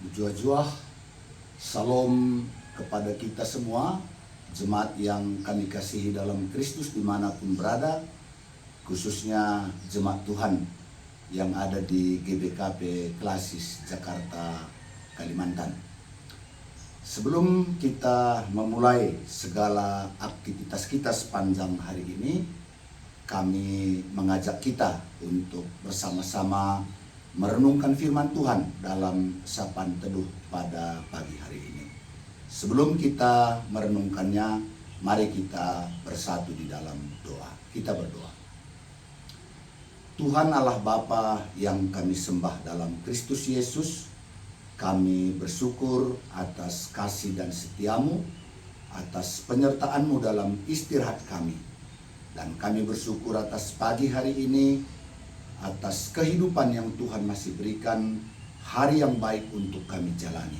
Jua-jua, salam kepada kita semua, jemaat yang kami kasihi dalam Kristus dimanapun berada, khususnya jemaat Tuhan yang ada di GBKP Klasis Jakarta, Kalimantan. Sebelum kita memulai segala aktivitas kita sepanjang hari ini, kami mengajak kita untuk bersama-sama merenungkan firman Tuhan dalam sapaan teduh pada pagi hari ini. Sebelum kita merenungkannya, mari kita bersatu di dalam doa. Kita berdoa. Tuhan Allah Bapa yang kami sembah dalam Kristus Yesus, kami bersyukur atas kasih dan setiamu, atas penyertaan-Mu dalam istirahat kami. Dan kami bersyukur atas pagi hari ini, atas kehidupan yang Tuhan masih berikan, hari yang baik untuk kami jalani.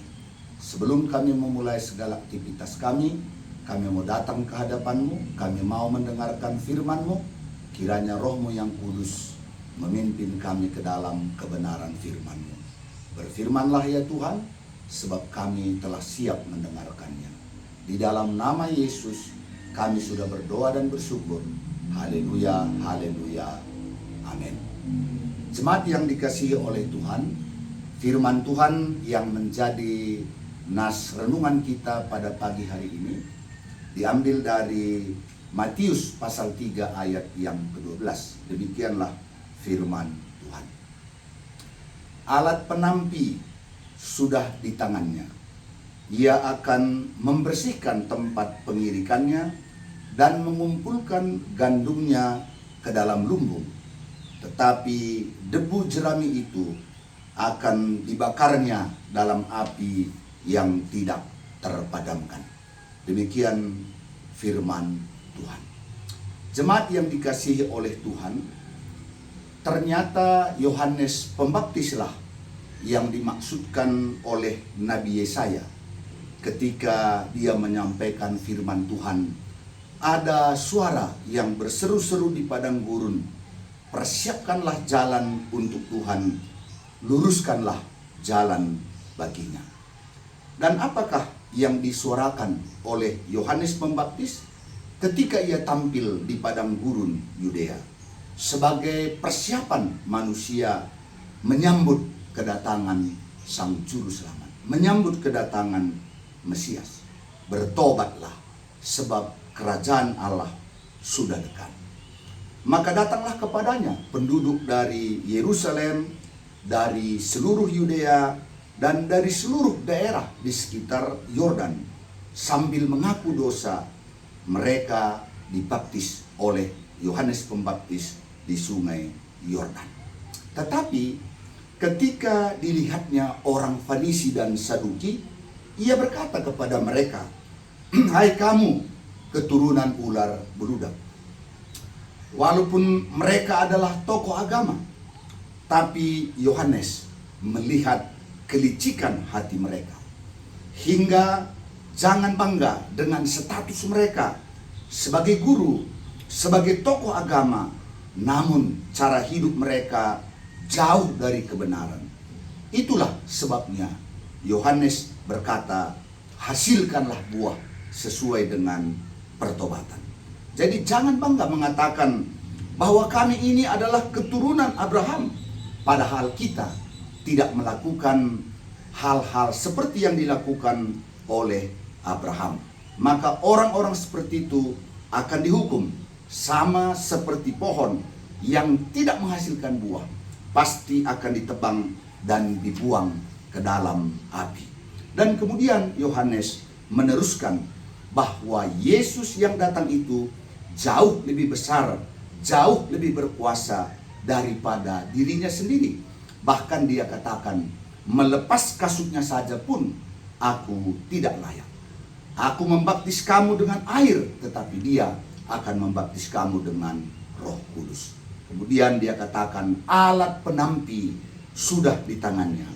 Sebelum kami memulai segala aktivitas kami mau datang ke hadapan-Mu, kami mau mendengarkan firman-Mu, kiranya Roh-Mu yang kudus memimpin kami ke dalam kebenaran firman-Mu. Berfirmanlah ya Tuhan, sebab kami telah siap mendengarkannya. Di dalam nama Yesus, kami sudah berdoa dan bersyukur. Haleluya, haleluya, amin. Jemaat yang dikasihi oleh Tuhan, firman Tuhan yang menjadi nas renungan kita pada pagi hari ini diambil dari Matius pasal 3 ayat yang ke-12. Demikianlah firman Tuhan. Alat penampi sudah di tangannya. Ia akan membersihkan tempat pengirikannya dan mengumpulkan gandumnya ke dalam lumbung. Tetapi debu jerami itu akan dibakarnya dalam api yang tidak terpadamkan. Demikian firman Tuhan. Jemaat yang dikasihi oleh Tuhan, ternyata Yohanes Pembaptislah yang dimaksudkan oleh Nabi Yesaya ketika dia menyampaikan firman Tuhan. Ada suara yang berseru-seru di padang gurun, persiapkanlah jalan untuk Tuhan, luruskanlah jalan baginya. Dan apakah yang disuarakan oleh Yohanes Pembaptis ketika ia tampil di padang gurun Yudea? Sebagai persiapan manusia menyambut kedatangan Sang Juru Selamat, menyambut kedatangan Mesias. Bertobatlah, sebab kerajaan Allah sudah dekat. Maka datanglah kepadanya penduduk dari Yerusalem, dari seluruh Yudea, dan dari seluruh daerah di sekitar Yordan. Sambil mengaku dosa, mereka dibaptis oleh Yohanes Pembaptis di sungai Yordan. Tetapi ketika dilihatnya orang Farisi dan Saduki, ia berkata kepada mereka, "Hai kamu, keturunan ular beludak. Walaupun mereka adalah tokoh agama, tapi Yohanes melihat kelicikan hati mereka. Hingga jangan bangga dengan status mereka sebagai guru, sebagai tokoh agama, namun cara hidup mereka jauh dari kebenaran. Itulah sebabnya Yohanes berkata, hasilkanlah buah sesuai dengan pertobatan." Jadi jangan bangga mengatakan bahwa kami ini adalah keturunan Abraham, padahal kita tidak melakukan hal-hal seperti yang dilakukan oleh Abraham. Maka orang-orang seperti itu akan dihukum sama seperti pohon yang tidak menghasilkan buah, pasti akan ditebang dan dibuang ke dalam api. Dan kemudian Yohanes meneruskan bahwa Yesus yang datang itu jauh lebih besar, jauh lebih berkuasa daripada dirinya sendiri. Bahkan dia katakan, melepas kasutnya saja pun aku tidak layak. Aku membaptis kamu dengan air, tetapi dia akan membaptis kamu dengan Roh Kudus. Kemudian dia katakan, alat penampi sudah di tangannya.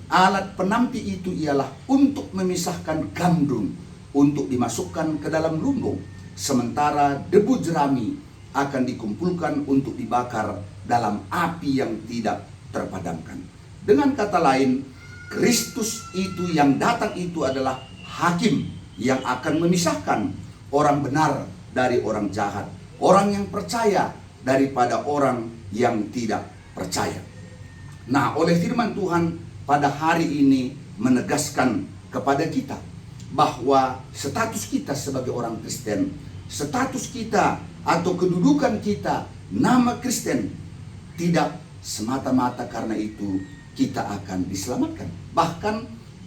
Alat penampi itu ialah untuk memisahkan gandum, untuk dimasukkan ke dalam lumbung. Sementara debu jerami akan dikumpulkan untuk dibakar dalam api yang tidak terpadamkan. Dengan kata lain, Kristus itu yang datang itu adalah hakim yang akan memisahkan orang benar dari orang jahat, orang yang percaya daripada orang yang tidak percaya. Nah, oleh firman Tuhan pada hari ini menegaskan kepada kita bahwa status kita sebagai orang Kristen, status kita atau kedudukan kita nama Kristen, tidak semata-mata karena itu kita akan diselamatkan. Bahkan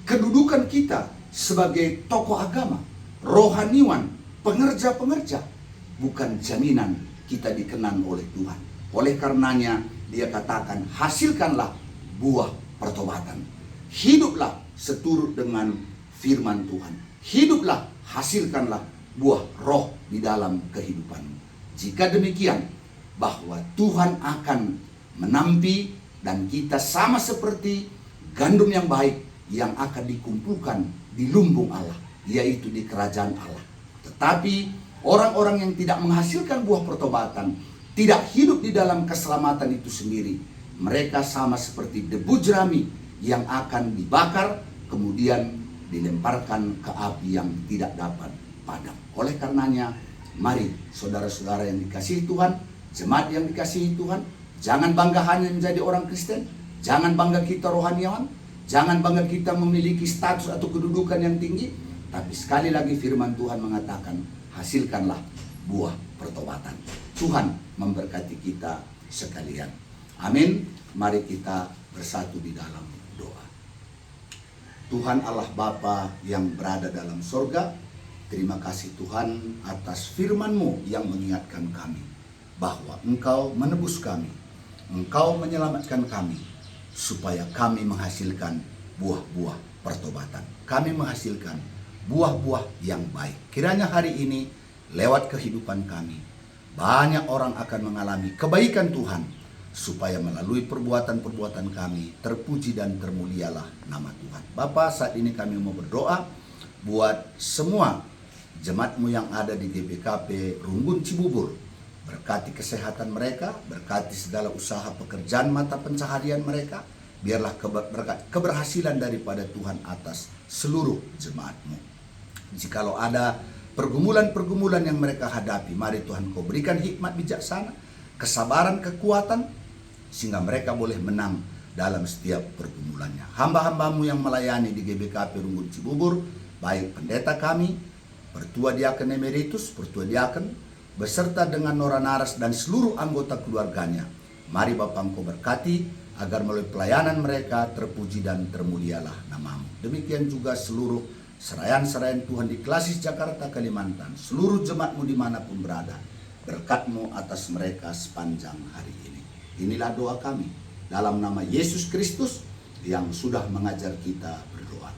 kedudukan kita sebagai tokoh agama, rohaniwan, pengerja-pengerja, bukan jaminan kita dikenan oleh Tuhan. Oleh karenanya dia katakan, hasilkanlah buah pertobatan. Hiduplah seturut dengan firman Tuhan. Hiduplah, hasilkanlah buah roh di dalam kehidupanmu. Jika demikian, bahwa Tuhan akan menampi dan kita sama seperti gandum yang baik yang akan dikumpulkan di lumbung Allah, yaitu di kerajaan Allah. Tetapi orang-orang yang tidak menghasilkan buah pertobatan, tidak hidup di dalam keselamatan itu sendiri, mereka sama seperti debu jerami yang akan dibakar, kemudian dilemparkan ke api yang tidak dapat padam. Oleh karenanya, mari saudara-saudara yang dikasihi Tuhan, jemaat yang dikasihi Tuhan, jangan bangga hanya menjadi orang Kristen, jangan bangga kita rohaniawan, jangan bangga kita memiliki status atau kedudukan yang tinggi, tapi sekali lagi firman Tuhan mengatakan, hasilkanlah buah pertobatan. Tuhan memberkati kita sekalian. Amin. Mari kita bersatu di dalam doa. Tuhan Allah Bapa yang berada dalam sorga, terima kasih Tuhan atas firman-Mu yang mengingatkan kami bahwa Engkau menebus kami, Engkau menyelamatkan kami, supaya kami menghasilkan buah-buah pertobatan. Kami menghasilkan buah-buah yang baik. Kiranya hari ini lewat kehidupan kami, banyak orang akan mengalami kebaikan Tuhan, supaya melalui perbuatan-perbuatan kami terpuji dan termulialah nama Tuhan. Bapa, saat ini kami mau berdoa buat semua jemaat-Mu yang ada di GBKP Runggun Cibubur. Berkati kesehatan mereka, berkati segala usaha pekerjaan mata pencaharian mereka. Biarlah keberhasilan daripada Tuhan atas seluruh jemaat-Mu. Jikalau ada pergumulan-pergumulan yang mereka hadapi, mari Tuhan Kau berikan hikmat bijaksana, kesabaran, kekuatan, sehingga mereka boleh menang dalam setiap pergumulannya. Hamba-hamba-Mu yang melayani di GBKP Runggun Cibubur, baik pendeta kami, Pertua Diaken Emeritus, Pertua Diaken, beserta dengan Nora Naras dan seluruh anggota keluarganya. Mari Bapa Engkau berkati, agar melalui pelayanan mereka terpuji dan termulialah nama-Mu. Demikian juga seluruh serayan-serayan Tuhan di Klasis Jakarta, Kalimantan, seluruh jemaat-Mu dimanapun berada. Berkat-Mu atas mereka sepanjang hari ini. Inilah doa kami dalam nama Yesus Kristus yang sudah mengajar kita berdoa.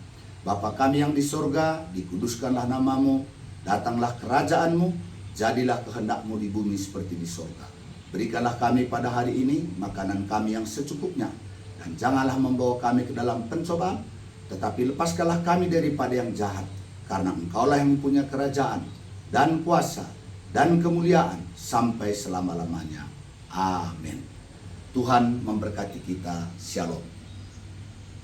Bapa kami yang di surga, dikuduskanlah nama-Mu, datanglah kerajaan-Mu, jadilah kehendak-Mu di bumi seperti di surga. Berikanlah kami pada hari ini makanan kami yang secukupnya, dan janganlah membawa kami ke dalam pencobaan, tetapi lepaskanlah kami daripada yang jahat, karena Engkaulah yang mempunyai kerajaan dan kuasa dan kemuliaan sampai selama-lamanya. Amin. Tuhan memberkati kita. Shalom.